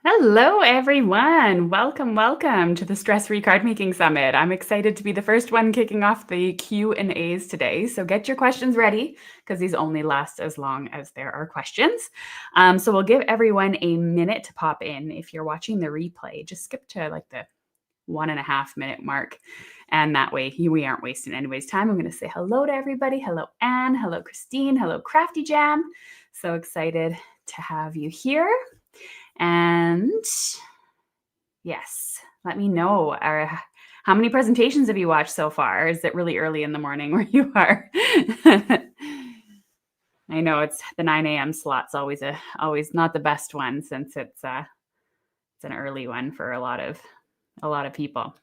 Hello, everyone. Welcome to the Stress-Free Card Making Summit. I'm excited to be the first one kicking off the Q&As today. So get your questions ready because these only last as long as there are questions. So we'll give everyone a minute to pop in. If you're watching the replay, just skip to like the 1.5 minute mark. And that way we aren't wasting anybody's time. I'm going to say hello to everybody. Hello, Anne. Hello, Christine. Hello, Crafty Jam. So excited to have you here. And yes, let me know. How many presentations have you watched so far? Is it really early in the morning where you are? I know it's the 9 a.m. slot's always not the best one since it's an early one for a lot of people.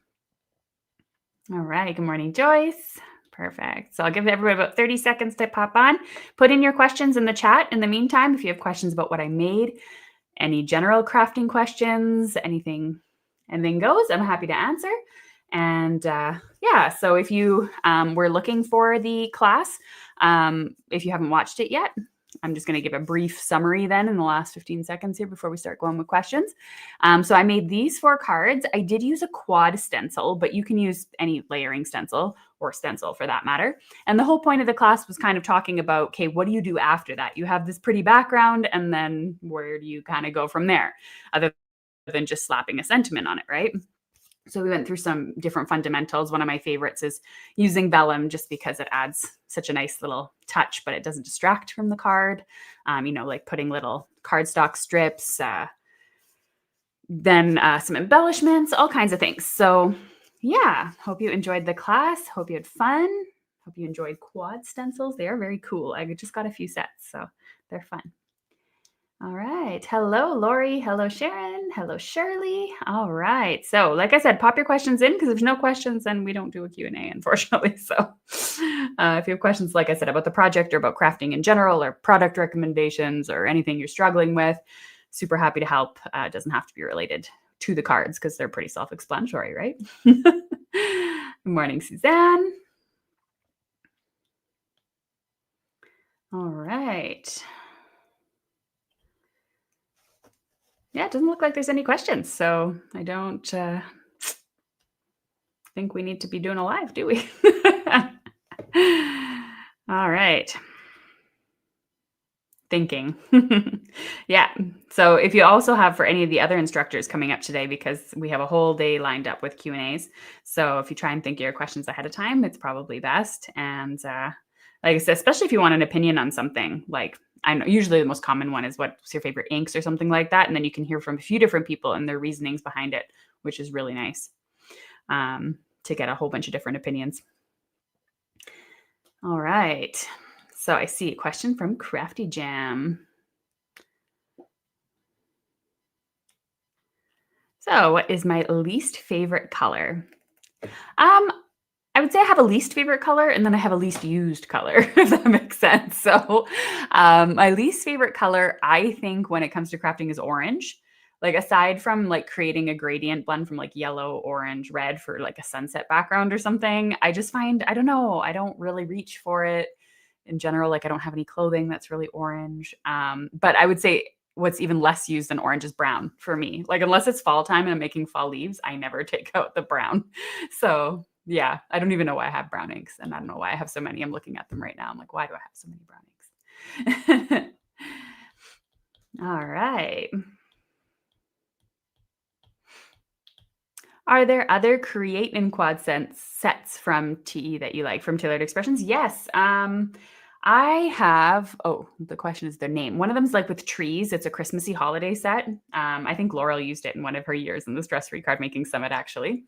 All right. Good morning, Joyce. Perfect. So I'll give everybody about 30 seconds to pop on. Put in your questions in the chat. In the meantime, if you have questions about what I made, any general crafting questions, anything goes, I'm happy to answer. And yeah, so if you were looking for the class, if you haven't watched it yet, I'm just going to give a brief summary then in the last 15 seconds here before we start going with questions. So I made these 4 cards. I did use a quad stencil, but you can use any layering stencil or stencil for that matter. And the whole point of the class was kind of talking about, okay, what do you do after that? You have this pretty background, and then where do you kind of go from there? Other than just slapping a sentiment on it, right? So we went through some different fundamentals. One of my favorites is using vellum just because it adds such a nice little touch, but it doesn't distract from the card. Like putting little cardstock strips, then some embellishments, all kinds of things. So yeah, hope you enjoyed the class. Hope you had fun. Hope you enjoyed quad stencils. They are very cool. I just got a few sets, so they're fun. All right. Hello, Lori. Hello, Sharon. Hello, Shirley. All right. So like I said, pop your questions in because if there's no questions, then we don't do a Q&A, unfortunately. So if you have questions, like I said, about the project or about crafting in general or product recommendations or anything you're struggling with, super happy to help. It doesn't have to be related to the cards because they're pretty self-explanatory, right? Good morning, Suzanne. All right. Yeah, it doesn't look like there's any questions, so I don't think we need to be doing a live, do we? All right. Thinking. Yeah. So if you also have for any of the other instructors coming up today, because we have a whole day lined up with Q&As. So if you try and think of your questions ahead of time, it's probably best. And like I said, especially if you want an opinion on something, like I know usually the most common one is what's your favorite inks or something like that. And then you can hear from a few different people and their reasonings behind it, which is really nice to get a whole bunch of different opinions. All right. So I see a question from Crafty Jam. So what is my least favorite color? I would say I have a least favorite color and then I have a least used color, if that makes sense. So my least favorite color, I think when it comes to crafting is orange. Like aside from like creating a gradient blend from like yellow, orange, red for like a sunset background or something, I just find, I don't know, I don't really reach for it in general. Like I don't have any clothing that's really orange. But I would say what's even less used than orange is brown for me. Like unless it's fall time and I'm making fall leaves, I never take out the brown. So yeah, I don't even know why I have brown inks, and I don't know why I have so many. I'm looking at them right now. I'm like, why do I have so many brown inks? All right. Are there other create in quad sets from TE that you like from Tailored Expressions? Yes. I have, the question is their name. One of them is like with trees. It's a Christmassy holiday set. I think Laurel used it in one of her years in the Stress-Free Card Making Summit, actually.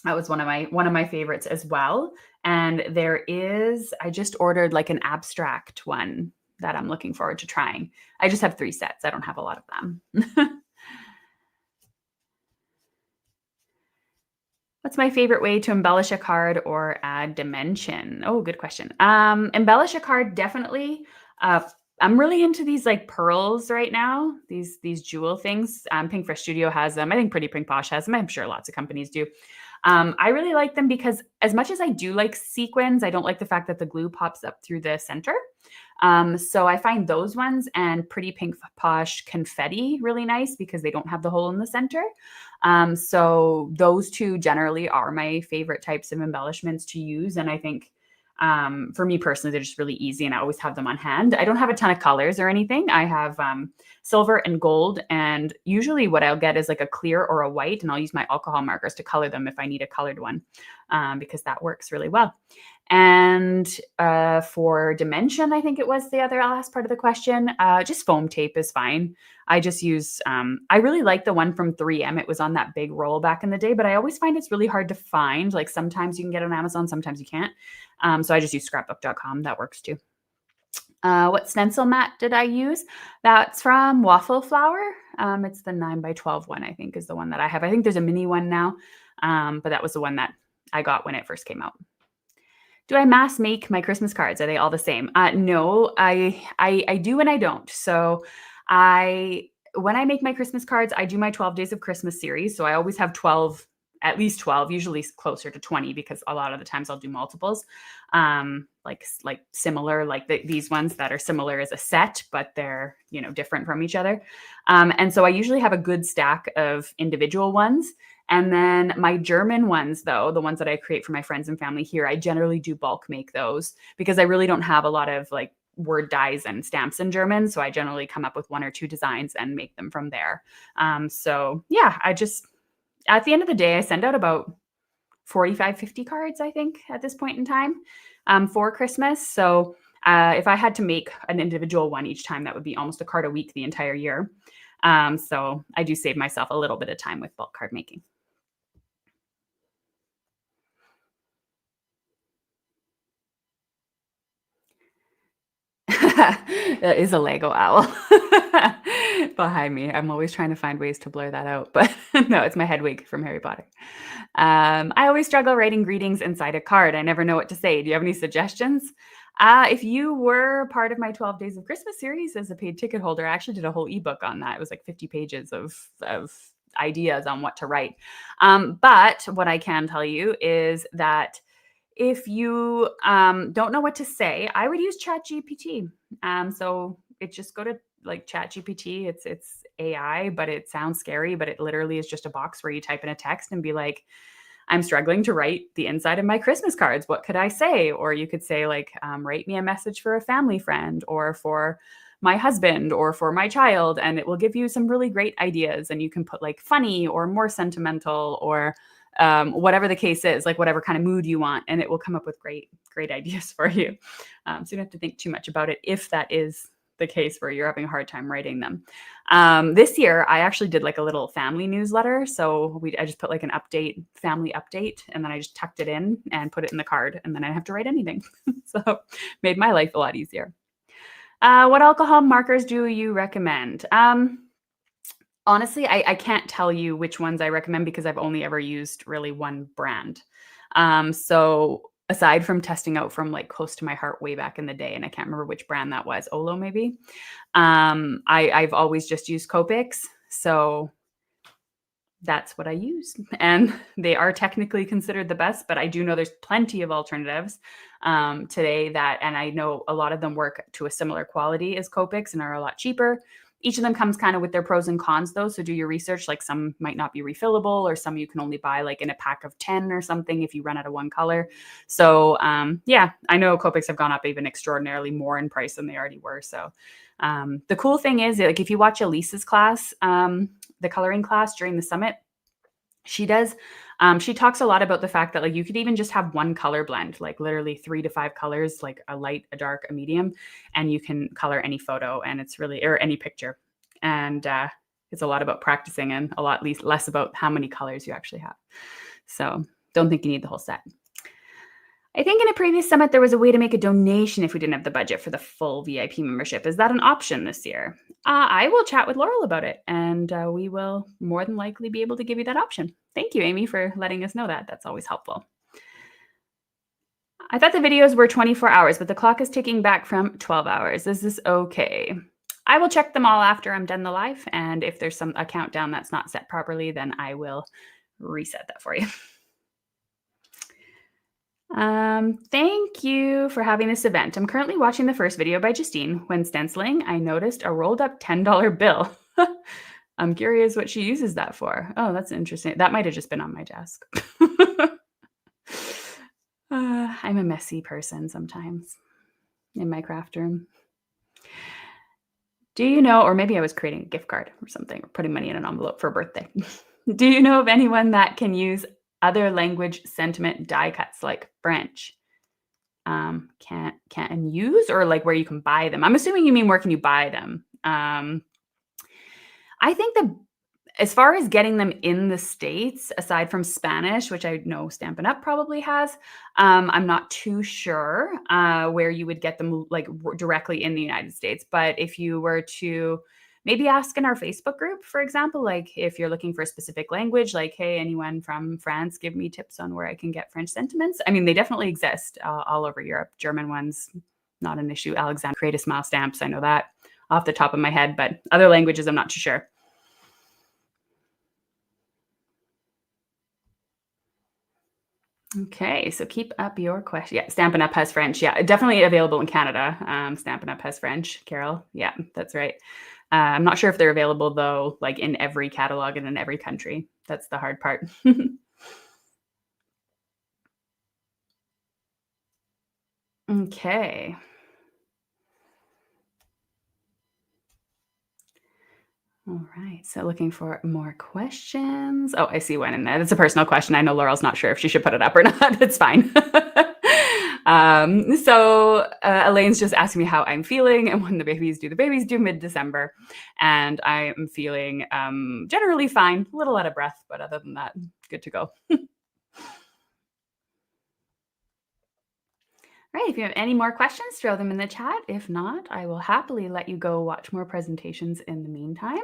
That was one of my favorites as well. And there is, I just ordered like an abstract one that I'm looking forward to trying. I just have 3 sets. I don't have a lot of them. What's my favorite way to embellish a card or add dimension? Oh, good question. Embellish a card, definitely. I'm really into these like pearls right now, these jewel things. Pink Fresh Studio has them. I think Pretty Pink Posh has them. I'm sure lots of companies do. I really like them because as much as I do like sequins, I don't like the fact that the glue pops up through the center. So I find those ones and Pretty Pink Posh Confetti really nice because they don't have the hole in the center. So those two generally are my favorite types of embellishments to use. And I think for me personally, they're just really easy and I always have them on hand. I don't have a ton of colors or anything. I have silver and gold. And usually what I'll get is like a clear or a white, and I'll use my alcohol markers to color them if I need a colored one, because that works really well. And for dimension, I think it was the other last part of the question, just foam tape is fine. I just use, I really like the one from 3M. It was on that big roll back in the day, but I always find it's really hard to find. Like sometimes you can get it on Amazon, sometimes you can't. So I just use scrapbook.com. That works too. What stencil mat did I use? That's from Waffle Flower. It's the 9x12 one, I think, is the one that I have. I think there's a mini one now, but that was the one that I got when it first came out. Do I mass make my Christmas cards? Are they all the same? No, I do and I don't. So when I make my Christmas cards, I do my 12 Days of Christmas series. So I always have 12, at least 12, usually closer to 20, because a lot of the times I'll do multiples. Like similar, like these ones that are similar as a set, but they're, different from each other. And so I usually have a good stack of individual ones. And then my German ones, though, the ones that I create for my friends and family here, I generally do bulk make those because I really don't have a lot of like word dies and stamps in German. So I generally come up with one or two designs and make them from there. So yeah, I just, at the end of the day, I send out about 45, 50 cards, I think, at this point in time for Christmas. So if I had to make an individual one each time, that would be almost a card a week the entire year. So I do save myself a little bit of time with bulk card making. That is a Lego owl behind me. I'm always trying to find ways to blur that out, but no, it's my Hedwig from Harry Potter. I always struggle writing greetings inside a card. I never know what to say. Do you have any suggestions? If you were part of my 12 Days of Christmas series as a paid ticket holder, I actually did a whole ebook on that. It was like 50 pages of ideas on what to write. But what I can tell you is that if you don't know what to say, I would use ChatGPT. So it just go to like ChatGPT. It's AI, but it sounds scary. But it literally is just a box where you type in a text and be like, "I'm struggling to write the inside of my Christmas cards. What could I say?" Or you could say like, "Write me a message for a family friend, or for my husband, or for my child," and it will give you some really great ideas. And you can put like funny or more sentimental or whatever the case is, like whatever kind of mood you want, and it will come up with great ideas for you. So you don't have to think too much about it if that is the case where you're having a hard time writing them. This year, I actually did like a little family newsletter. So I just put like an family update, and then I just tucked it in and put it in the card, and then I didn't have to write anything. So made my life a lot easier. What alcohol markers do you recommend? Honestly, I can't tell you which ones I recommend because I've only ever used really one brand. So aside from testing out from like close to my heart way back in the day, and I can't remember which brand that was, Olo maybe. I've always just used Copics. So that's what I use. And they are technically considered the best, but I do know there's plenty of alternatives today and I know a lot of them work to a similar quality as Copics and are a lot cheaper. Each of them comes kind of with their pros and cons though. So do your research. Like some might not be refillable, or some you can only buy like in a pack of 10 or something if you run out of one color. So yeah, I know Copics have gone up even extraordinarily more in price than they already were. So the cool thing is, like, if you watch Elise's class, the coloring class during the summit, she talks a lot about the fact that like you could even just have one color blend, like literally 3 to 5 colors, like a light, a dark, a medium, and you can color any photo, and it's really, or any picture. And it's a lot about practicing and a lot less about how many colors you actually have. So don't think you need the whole set. I think in a previous summit, there was a way to make a donation if we didn't have the budget for the full VIP membership. Is that an option this year? I will chat with Laurel about it, and we will more than likely be able to give you that option. Thank you, Amy, for letting us know that. That's always helpful. I thought the videos were 24 hours, but the clock is ticking back from 12 hours. Is this okay? I will check them all after I'm done the live, and if there's a countdown that's not set properly, then I will reset that for you. Thank you for having this event. I'm currently watching the first video by Justine. When stenciling, I noticed a rolled up $10 bill. I'm curious what she uses that for. Oh, that's interesting. That might have just been on my desk. I'm a messy person sometimes in my craft room. Do you know, or maybe I was creating a gift card or something, or putting money in an envelope for a birthday. Do you know of anyone that can use other language sentiment die cuts like French? Can use, or like where you can buy them? I'm assuming you mean where can you buy them? I think as far as getting them in the States, aside from Spanish, which I know Stampin' Up! Probably has, I'm not too sure where you would get them like directly in the United States. But if you were to maybe ask in our Facebook group, for example, like if you're looking for a specific language, like, hey, anyone from France, give me tips on where I can get French sentiments. I mean, they definitely exist all over Europe. German ones, not an issue. Alexander create a smile stamps. I know that off the top of my head, but other languages, I'm not too sure. Okay, so keep up your question. Yeah, Stampin' Up! Has French. Yeah, definitely available in Canada. Stampin' Up! Has French, Carol. Yeah, that's right. I'm not sure if they're available, though, like in every catalog and in every country. That's the hard part. Okay. All right. So looking for more questions. Oh, I see one in there. That's a personal question. I know Laurel's not sure if she should put it up or not. It's fine. Elaine's just asking me how I'm feeling and when the babies due. The babies due mid-December, and I am feeling generally fine. A little out of breath, but other than that, good to go. All right, if you have any more questions, throw them in the chat. If not, I will happily let you go watch more presentations in the meantime.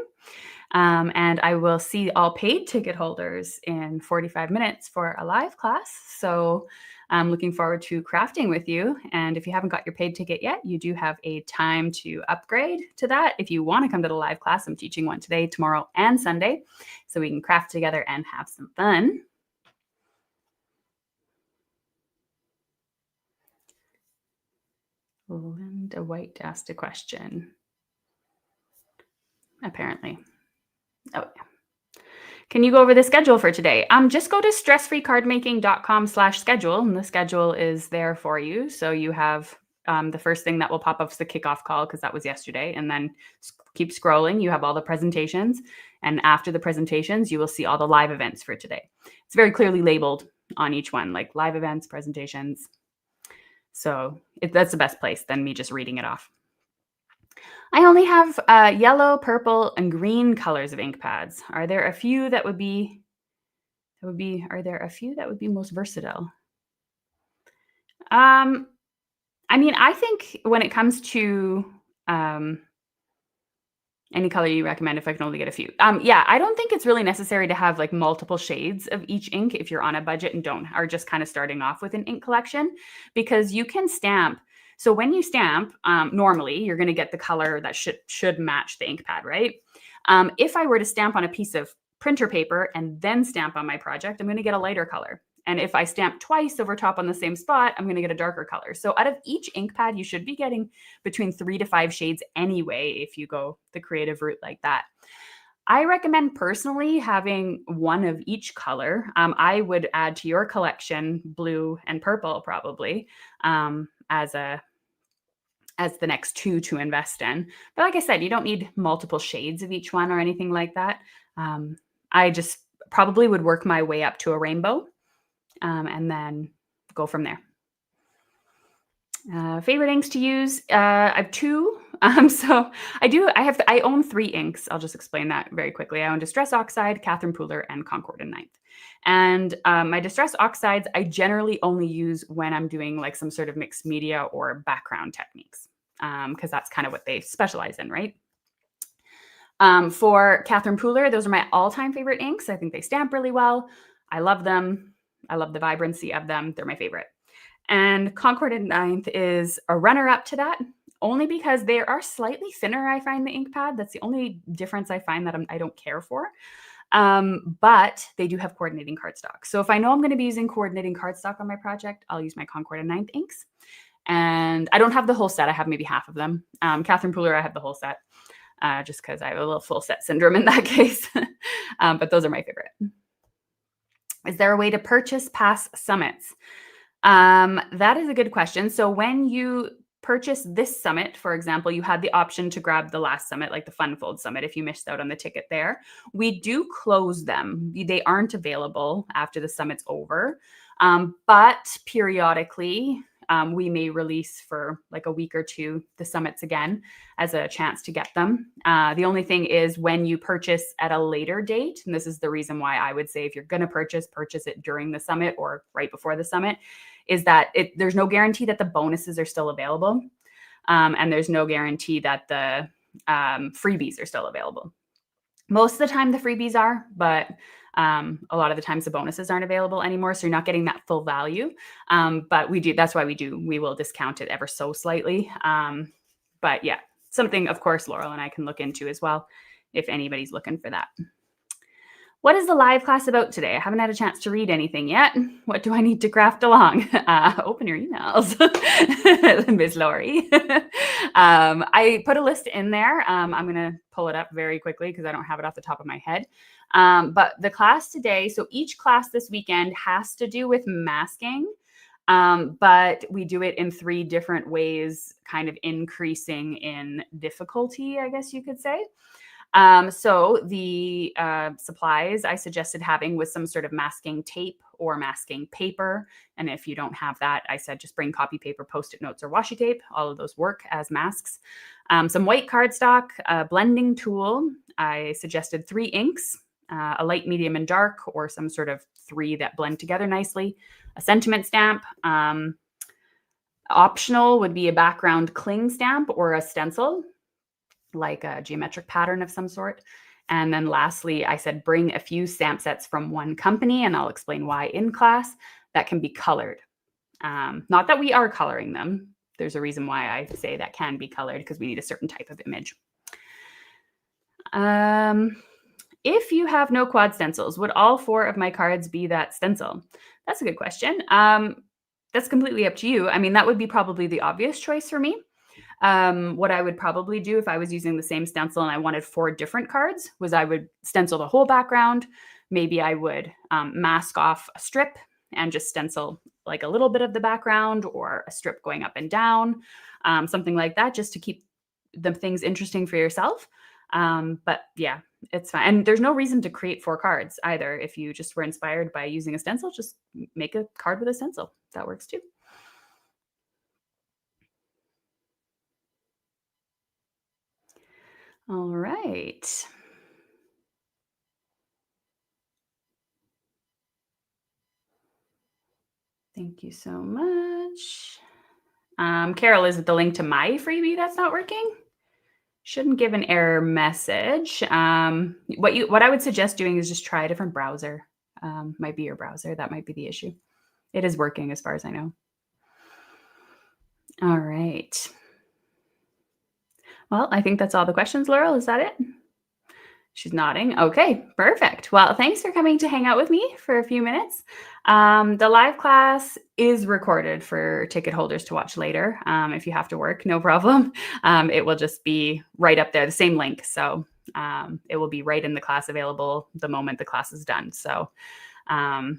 And I will see all paid ticket holders in 45 minutes for a live class. So I'm looking forward to crafting with you. And if you haven't got your paid ticket yet, you do have a time to upgrade to that. If you want to come to the live class, I'm teaching one today, tomorrow, and Sunday, so we can craft together and have some fun. Linda White asked a question. Apparently. Oh, yeah. Can you go over the schedule for today? Just go to stressfreecardmaking.com/schedule, and the schedule is there for you. So you have the first thing that will pop up is the kickoff call, because that was yesterday, and then keep scrolling. You have all the presentations, and after the presentations, you will see all the live events for today. It's very clearly labeled on each one, like live events, presentations. So that's the best place than me just reading it off. I only have yellow, purple, and green colors of ink pads. Are there a few that would be most versatile? I mean, I think when it comes to any color you recommend, if I can only get a few. Yeah, I don't think it's really necessary to have like multiple shades of each ink if you're on a budget and are just kind of starting off with an ink collection, because you can stamp. So when you stamp, normally you're going to get the color that should match the ink pad, right? If I were to stamp on a piece of printer paper and then stamp on my project, I'm going to get a lighter color. And if I stamp twice over top on the same spot, I'm going to get a darker color. So out of each ink pad, you should be getting between 3 to 5 shades anyway, if you go the creative route like that. I recommend personally having one of each color. I would add to your collection blue and purple probably as the next two to invest in. But like I said, you don't need multiple shades of each one or anything like that. I just probably would work my way up to a rainbow. And then go from there. Favorite inks to use? I have two. I own 3 inks. I'll just explain that very quickly. I own Distress Oxide, Catherine Pooler, and Concord and Ninth. And my Distress Oxides, I generally only use when I'm doing like some sort of mixed media or background techniques, because that's kind of what they specialize in, right? For Catherine Pooler, those are my all-time favorite inks. I think they stamp really well. I love them. I love the vibrancy of them. They're my favorite. And Concord and Ninth is a runner-up to that, only because they are slightly thinner, I find, the ink pad. That's the only difference I find that I don't care for. But they do have coordinating cardstock. So if I know I'm going to be using coordinating cardstock on my project, I'll use my Concord and Ninth inks. And I don't have the whole set. I have maybe half of them. Catherine Pooler, I have the whole set, just because I have a little full set syndrome in that case. But those are my favorite. Is there a way to purchase past summits? That is a good question. So when you purchase this summit, for example, you had the option to grab the last summit, like the Fun Fold Summit, if you missed out on the ticket there. We do close them. They aren't available after the summit's over. But periodically, we may release for like a week or two the summits again as a chance to get them. The only thing is when you purchase at a later date, and this is the reason why I would say if you're going to purchase it during the summit or right before the summit, is that there's no guarantee that the bonuses are still available. And there's no guarantee that the freebies are still available. Most of the time the freebies are, but a lot of the times the bonuses aren't available anymore. So you're not getting that full value. But that's why we will discount it ever so slightly. But yeah, something, of course, Laurel and I can look into as well if anybody's looking for that. What is the live class about today? I haven't had a chance to read anything yet. What do I need to craft along? Open your emails, Ms. Lori. I put a list in there. I'm going to pull it up very quickly because I don't have it off the top of my head. But the class today, so each class this weekend has to do with masking. But we do it in 3 different ways, kind of increasing in difficulty, I guess you could say. So the supplies I suggested having was some sort of masking tape or masking paper. And if you don't have that, I said just bring copy paper, Post-it notes, or washi tape. All of those work as masks. Some white cardstock, a blending tool. I suggested 3 inks, a light, medium, and dark, or some sort of 3 that blend together nicely. A sentiment stamp. Optional would be a background cling stamp or a stencil, like a geometric pattern of some sort. And then lastly, I said, bring a few stamp sets from one company, and I'll explain why in class, that can be colored. Not that we are coloring them. There's a reason why I say that can be colored, because we need a certain type of image. If you have no quad stencils, would all 4 of my cards be that stencil? That's a good question. That's completely up to you. I mean, that would be probably the obvious choice for me. What I would probably do if I was using the same stencil and I wanted 4 different cards was I would stencil the whole background. Maybe I would mask off a strip and just stencil like a little bit of the background, or a strip going up and down, something like that, just to keep the things interesting for yourself. But yeah, it's fine. And there's no reason to create 4 cards either. If you just were inspired by using a stencil, just make a card with a stencil. That works too. All right. Thank you so much. Carol, is it the link to my freebie that's not working? Shouldn't give an error message. What I would suggest doing is just try a different browser. Might be your browser. That might be the issue. It is working as far as I know. All right. Well, I think that's all the questions, Laurel. Is that it? She's nodding. Okay, perfect. Well, thanks for coming to hang out with me for a few minutes. The live class is recorded for ticket holders to watch later. If you have to work, no problem. It will just be right up there, the same link. So it will be right in the class, available the moment the class is done. So, oh,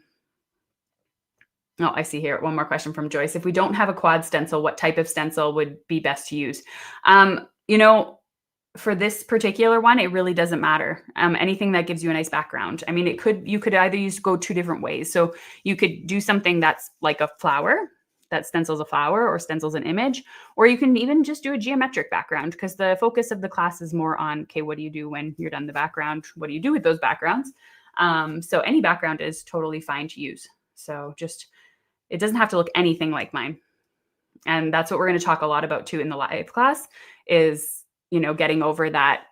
I see here one more question from Joyce. If we don't have a quad stencil, what type of stencil would be best to use? For this particular one, it really doesn't matter. Anything that gives you a nice background. I mean, you could either go 2 different ways. So you could do something that's like a flower, that stencils a flower or stencils an image, or you can even just do a geometric background, because the focus of the class is more on, okay, what do you do when you're done the background? What do you do with those backgrounds? So any background is totally fine to use. So it doesn't have to look anything like mine. And that's what we're going to talk a lot about too in the live class is, getting over that.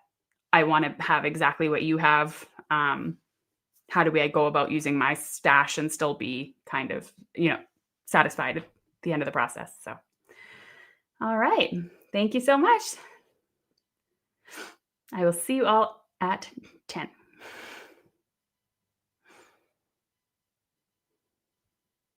I want to have exactly what you have. How do I go about using my stash and still be kind of, satisfied at the end of the process? So, all right. Thank you so much. I will see you all at 10.